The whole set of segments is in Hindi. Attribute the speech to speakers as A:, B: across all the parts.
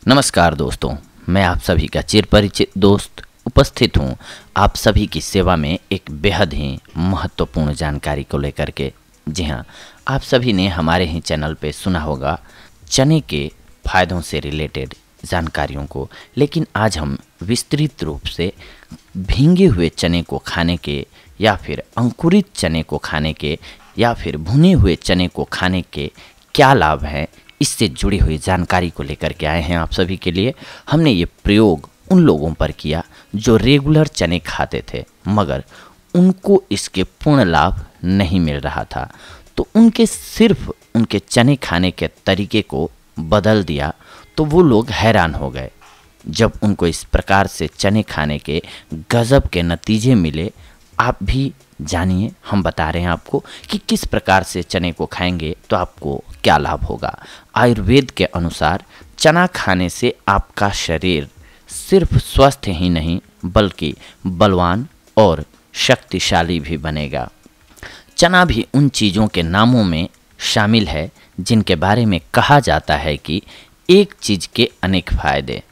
A: नमस्कार दोस्तों, मैं आप सभी का चिर परिचित दोस्त उपस्थित हूँ आप सभी की सेवा में एक बेहद ही महत्वपूर्ण जानकारी को लेकर के। जी हाँ, आप सभी ने हमारे ही चैनल पे सुना होगा चने के फायदों से रिलेटेड जानकारियों को, लेकिन आज हम विस्तृत रूप से भींगे हुए चने को खाने के या फिर अंकुरित चने को खाने के या फिर भुने हुए चने को खाने के क्या लाभ हैं, इससे जुड़ी हुई जानकारी को लेकर के आए हैं आप सभी के लिए। हमने ये प्रयोग उन लोगों पर किया जो रेगुलर चने खाते थे मगर उनको इसके पूर्ण लाभ नहीं मिल रहा था, तो सिर्फ उनके चने खाने के तरीके को बदल दिया तो वो लोग हैरान हो गए जब उनको इस प्रकार से चने खाने के गजब के नतीजे मिले। आप भी जानिए, हम बता रहे हैं आपको कि किस प्रकार से चने को खाएंगे तो आपको क्या लाभ होगा। आयुर्वेद के अनुसार चना खाने से आपका शरीर सिर्फ स्वस्थ ही नहीं बल्कि बलवान और शक्तिशाली भी बनेगा। चना भी उन चीज़ों के नामों में शामिल है जिनके बारे में कहा जाता है कि एक चीज़ के अनेक फायदे।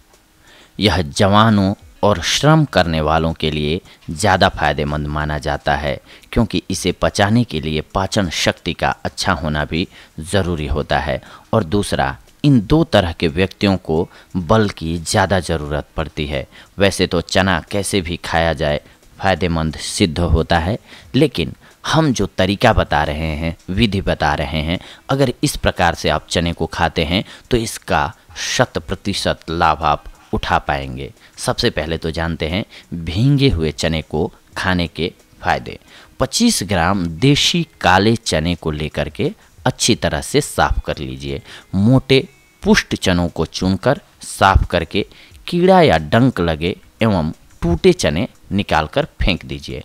A: यह जवानों और श्रम करने वालों के लिए ज़्यादा फायदेमंद माना जाता है क्योंकि इसे पचाने के लिए पाचन शक्ति का अच्छा होना भी ज़रूरी होता है। और दूसरा, इन दो तरह के व्यक्तियों को बल की ज़्यादा ज़रूरत पड़ती है। वैसे तो चना कैसे भी खाया जाए फ़ायदेमंद सिद्ध होता है, लेकिन हम जो तरीका बता रहे हैं, विधि बता रहे हैं, अगर इस प्रकार से आप चने को खाते हैं तो इसका 100% लाभ आप उठा पाएंगे। सबसे पहले तो जानते हैं भींगे हुए चने को खाने के फायदे। 25 ग्राम देशी काले चने को लेकर के अच्छी तरह से साफ कर लीजिए। मोटे पुष्ट चनों को चुनकर साफ करके कीड़ा या डंक लगे एवं टूटे चने निकालकर फेंक दीजिए।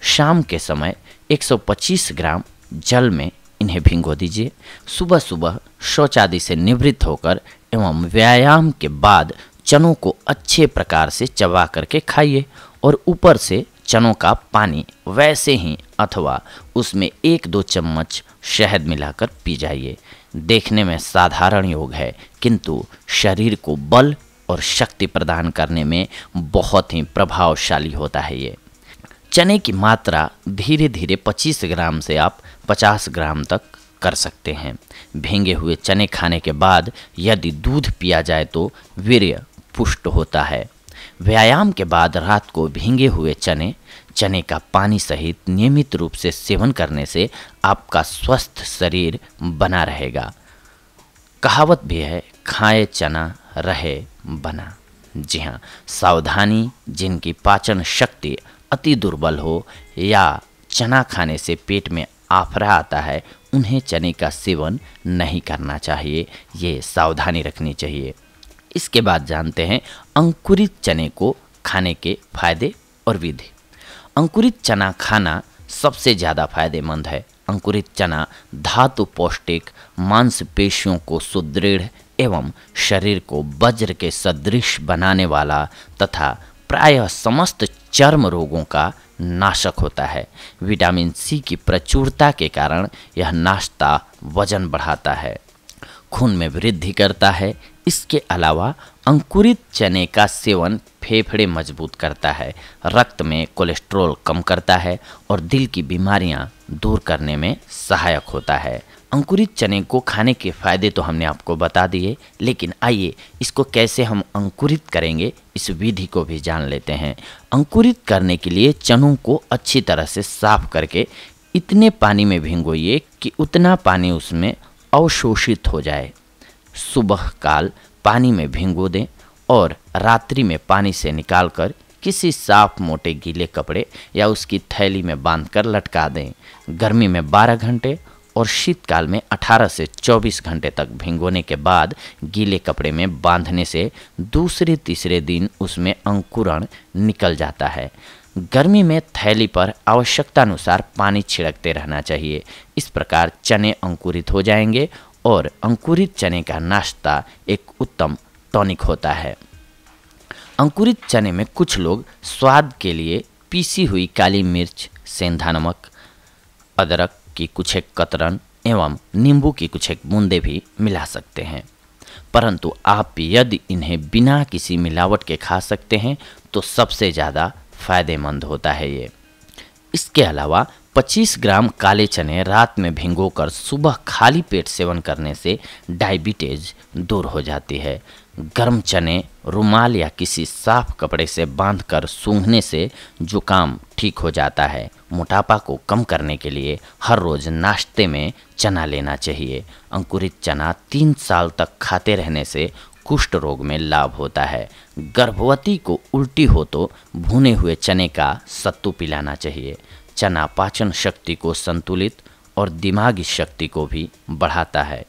A: शाम के समय 125 ग्राम जल में इन्हें भिगो दीजिए। सुबह सुबह शौच आदि से निवृत्त होकर एवं व्यायाम के बाद चनों को अच्छे प्रकार से चबा करके खाइए और ऊपर से चनों का पानी वैसे ही अथवा उसमें 1-2 चम्मच शहद मिलाकर पी जाइए। देखने में साधारण योग है किंतु शरीर को बल और शक्ति प्रदान करने में बहुत ही प्रभावशाली होता है। ये चने की मात्रा धीरे धीरे 25 ग्राम से आप 50 ग्राम तक कर सकते हैं। भींगे हुए चने खाने के बाद यदि दूध पिया जाए तो वीर्य पुष्ट होता है। व्यायाम के बाद रात को भींगे हुए चने का पानी सहित नियमित रूप से सेवन करने से आपका स्वस्थ शरीर बना रहेगा। कहावत भी है, खाए चना रहे बना। जी हाँ, सावधानी, जिनकी पाचन शक्ति अति दुर्बल हो या चना खाने से पेट में आफरा आता है, उन्हें चने का सेवन नहीं करना चाहिए। ये सावधानी रखनी चाहिए। इसके बाद जानते हैं अंकुरित चने को खाने के फायदे और विधि। अंकुरित चना खाना सबसे ज़्यादा फायदेमंद है। अंकुरित चना धातु पौष्टिक, मांसपेशियों को सुदृढ़ एवं शरीर को वज्र के सदृश बनाने वाला तथा प्रायः समस्त चर्म रोगों का नाशक होता है। विटामिन सी की प्रचुरता के कारण यह नाश्ता वजन बढ़ाता है, खून में वृद्धि करता है। इसके अलावा अंकुरित चने का सेवन फेफड़े मजबूत करता है, रक्त में कोलेस्ट्रॉल कम करता है और दिल की बीमारियां दूर करने में सहायक होता है। अंकुरित चने को खाने के फायदे तो हमने आपको बता दिए, लेकिन आइए इसको कैसे हम अंकुरित करेंगे इस विधि को भी जान लेते हैं। अंकुरित करने के लिए चनों को अच्छी तरह से साफ करके इतने पानी में भिगोइए कि उतना पानी उसमें अवशोषित हो जाए। सुबह काल पानी में भिगो दें और रात्रि में पानी से निकालकर किसी साफ मोटे गीले कपड़े या उसकी थैली में बांधकर लटका दें। गर्मी में 12 घंटे और शीतकाल में 18 से 24 घंटे तक भिगोने के बाद गीले कपड़े में बांधने से दूसरे तीसरे दिन उसमें अंकुरण निकल जाता है। गर्मी में थैली पर आवश्यकतानुसार पानी छिड़कते रहना चाहिए। इस प्रकार चने अंकुरित हो जाएंगे और अंकुरित चने का नाश्ता एक उत्तम टॉनिक होता है। अंकुरित चने में कुछ लोग स्वाद के लिए पीसी हुई काली मिर्च, सेंधा नमक, अदरक की कुछ एक कतरन एवं नींबू की कुछ एक बूंदें भी मिला सकते हैं। परंतु आप यदि इन्हें बिना किसी मिलावट के खा सकते हैं तो सबसे ज़्यादा फायदेमंद होता है ये। इसके अलावा 25 ग्राम काले चने रात में भिगोकर सुबह खाली पेट सेवन करने से डायबिटीज दूर हो जाती है। गर्म चने रुमाल या किसी साफ कपड़े से बांधकर सूंघने से जुकाम ठीक हो जाता है। मोटापा को कम करने के लिए हर रोज़ नाश्ते में चना लेना चाहिए। अंकुरित चना 3 साल तक खाते रहने से कुष्ठ रोग में लाभ होता है। गर्भवती को उल्टी हो तो भुने हुए चने का सत्तू पिलाना चाहिए। चना पाचन शक्ति को संतुलित और दिमागी शक्ति को भी बढ़ाता है।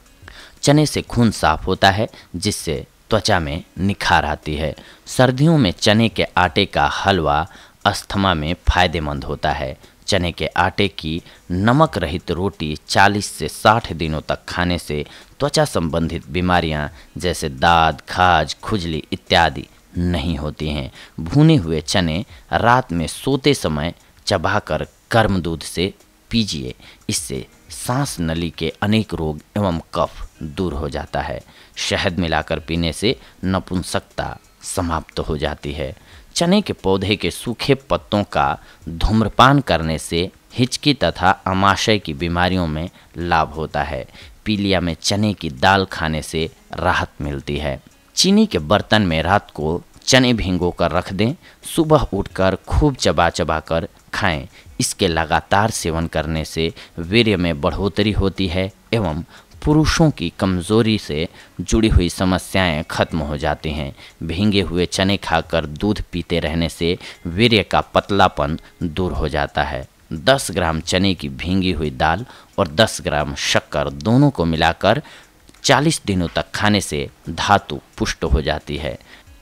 A: चने से खून साफ होता है जिससे त्वचा में निखार आती है। सर्दियों में चने के आटे का हलवा अस्थमा में फायदेमंद होता है। चने के आटे की नमक रहित रोटी 40 से 60 दिनों तक खाने से त्वचा संबंधित बीमारियां जैसे दाद, खाज, खुजली इत्यादि नहीं होती हैं। भुने हुए चने रात में सोते समय चबाकर गर्म दूध से पीजिए। इससे सांस नली के अनेक रोग एवं कफ दूर हो जाता है। शहद मिलाकर पीने से नपुंसकता समाप्त हो जाती है। चने के पौधे के सूखे पत्तों का धूम्रपान करने से हिचकी तथा आमाशय की बीमारियों में लाभ होता है। पीलिया में चने की दाल खाने से राहत मिलती है। चीनी के बर्तन में रात को चने भिगो कर रख दें। सुबह उठकर खूब चबा चबा कर खाएं। इसके लगातार सेवन करने से वीर्य में बढ़ोतरी होती है एवं पुरुषों की कमजोरी से जुड़ी हुई समस्याएं खत्म हो जाती हैं। भींगे हुए चने खाकर दूध पीते रहने से वीर्य का पतलापन दूर हो जाता है। 10 ग्राम चने की भींगी हुई दाल और 10 ग्राम शक्कर दोनों को मिलाकर 40 दिनों तक खाने से धातु पुष्ट हो जाती है।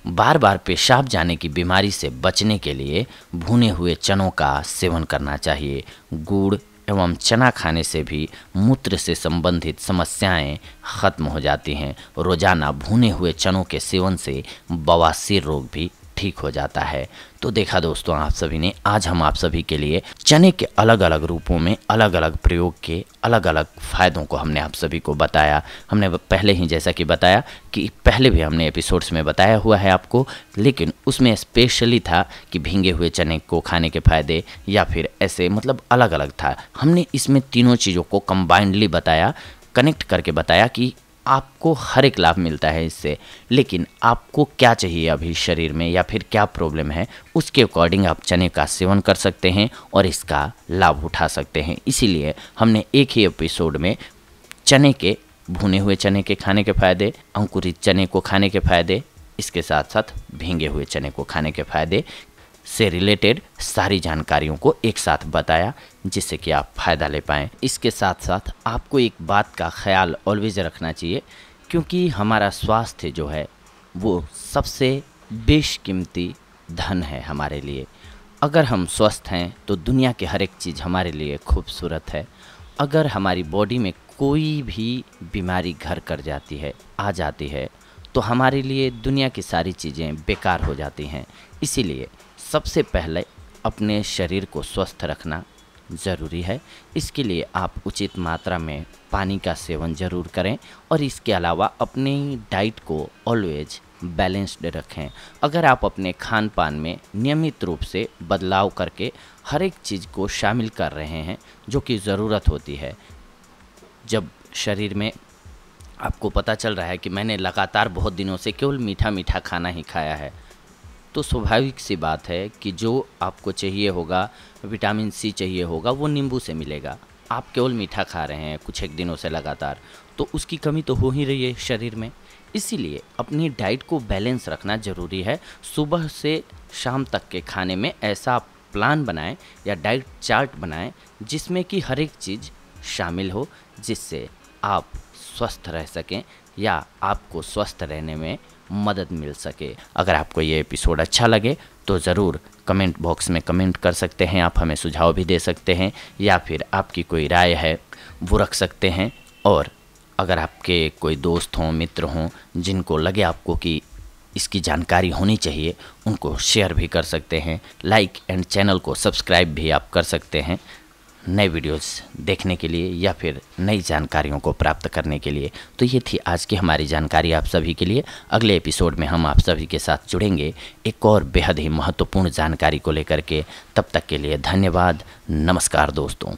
A: बार बार पेशाब जाने की बीमारी से बचने के लिए भुने हुए चनों का सेवन करना चाहिए। गुड़ एवं चना खाने से भी मूत्र से संबंधित समस्याएं खत्म हो जाती हैं। रोजाना भुने हुए चनों के सेवन से बवासीर रोग भी ठीक हो जाता है। तो देखा दोस्तों आप सभी ने, आज हम आप सभी के लिए चने के अलग अलग रूपों में अलग अलग प्रयोग के अलग अलग फ़ायदों को हमने आप सभी को बताया। हमने पहले ही जैसा कि बताया कि पहले भी हमने एपिसोड्स में बताया हुआ है आपको, लेकिन उसमें स्पेशली था कि भींगे हुए चने को खाने के फ़ायदे या फिर ऐसे मतलब अलग अलग था। हमने इसमें तीनों चीज़ों को कंबाइंडली बताया, कनेक्ट करके बताया कि आपको हर एक लाभ मिलता है इससे, लेकिन आपको क्या चाहिए अभी शरीर में या फिर क्या प्रॉब्लम है उसके अकॉर्डिंग आप चने का सेवन कर सकते हैं और इसका लाभ उठा सकते हैं। इसीलिए हमने एक ही एपिसोड में चने के भुने हुए चने के खाने के फ़ायदे, अंकुरित चने को खाने के फ़ायदे, इसके साथ साथ भींगे हुए चने को खाने के फ़ायदे से रिलेटेड सारी जानकारियों को एक साथ बताया जिससे कि आप फ़ायदा ले पाएँ। इसके साथ साथ आपको एक बात का ख्याल ऑलवेज रखना चाहिए, क्योंकि हमारा स्वास्थ्य जो है वो सबसे बेशकीमती धन है हमारे लिए। अगर हम स्वस्थ हैं तो दुनिया की हर एक चीज़ हमारे लिए खूबसूरत है। अगर हमारी बॉडी में कोई भी बीमारी घर कर जाती है, आ जाती है, तो हमारे लिए दुनिया की सारी चीज़ें बेकार हो जाती हैं। इसीलिए सबसे पहले अपने शरीर को स्वस्थ रखना ज़रूरी है। इसके लिए आप उचित मात्रा में पानी का सेवन ज़रूर करें और इसके अलावा अपनी डाइट को ऑलवेज बैलेंस्ड रखें। अगर आप अपने खान पान में नियमित रूप से बदलाव करके हर एक चीज़ को शामिल कर रहे हैं जो कि ज़रूरत होती है, जब शरीर में आपको पता चल रहा है कि मैंने लगातार बहुत दिनों से केवल मीठा मीठा खाना ही खाया है, तो स्वाभाविक सी बात है कि जो आपको चाहिए होगा, विटामिन सी चाहिए होगा, वो नींबू से मिलेगा। आप केवल मीठा खा रहे हैं कुछ एक दिनों से लगातार, तो उसकी कमी तो हो ही रही है शरीर में। इसीलिए अपनी डाइट को बैलेंस रखना ज़रूरी है। सुबह से शाम तक के खाने में ऐसा प्लान बनाएं या डाइट चार्ट बनाएं जिसमें कि हर एक चीज़ शामिल हो, जिससे आप स्वस्थ रह सकें या आपको स्वस्थ रहने में मदद मिल सके। अगर आपको ये एपिसोड अच्छा लगे तो ज़रूर कमेंट बॉक्स में कमेंट कर सकते हैं। आप हमें सुझाव भी दे सकते हैं या फिर आपकी कोई राय है वो रख सकते हैं। और अगर आपके कोई दोस्त हों, मित्र हों, जिनको लगे आपको कि इसकी जानकारी होनी चाहिए, उनको शेयर भी कर सकते हैं। लाइक एंड चैनल को सब्सक्राइब भी आप कर सकते हैं। नए वीडियोस देखने के लिए या फिर नई जानकारियों को प्राप्त करने के लिए। तो ये थी आज की हमारी जानकारी आप सभी के लिए। अगले एपिसोड में हम आप सभी के साथ जुड़ेंगे एक और बेहद ही महत्वपूर्ण जानकारी को लेकर के। तब तक के लिए धन्यवाद। नमस्कार दोस्तों।